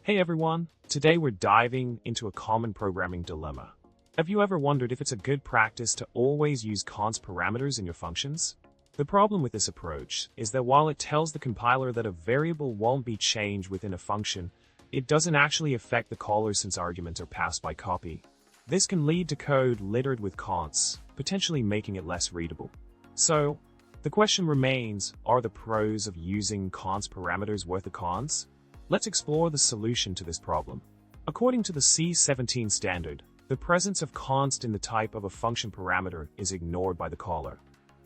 Hey everyone, today we're diving into a common programming dilemma. Have you ever wondered if it's a good practice to always use const parameters in your functions? The problem with this approach is that while it tells the compiler that a variable won't be changed within a function, it doesn't actually affect the caller since arguments are passed by copy. This can lead to code littered with consts, potentially making it less readable. So, the question remains, are the pros of using const parameters worth the cons? Let's explore the solution to this problem. According to the C17 standard, the presence of const in the type of a function parameter is ignored by the caller.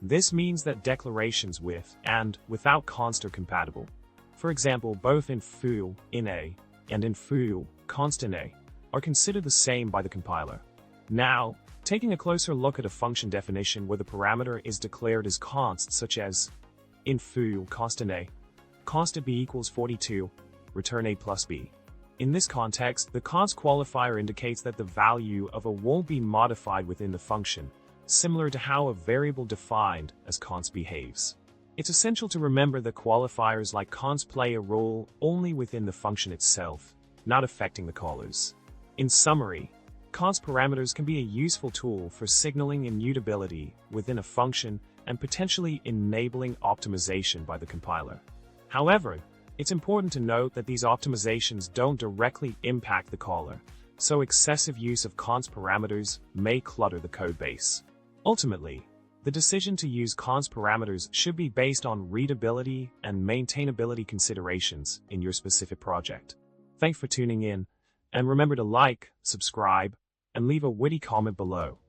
This means that declarations with and without const are compatible. For example, both in foo, in a, and in foo, const in a, are considered the same by the compiler. Now, taking a closer look at a function definition where the parameter is declared as const, such as in foo, const in a, const of b equals 42, return a plus b. In this context, the const qualifier indicates that the value of a won't be modified within the function, similar to how a variable defined as const behaves. It's essential to remember that qualifiers like const play a role only within the function itself, not affecting the callers. In summary, const parameters can be a useful tool for signaling immutability within a function and potentially enabling optimization by the compiler. However, it's important to note that these optimizations don't directly impact the caller, so excessive use of const parameters may clutter the codebase. Ultimately, the decision to use const parameters should be based on readability and maintainability considerations in your specific project. Thanks for tuning in, and remember to like, subscribe, and leave a witty comment below.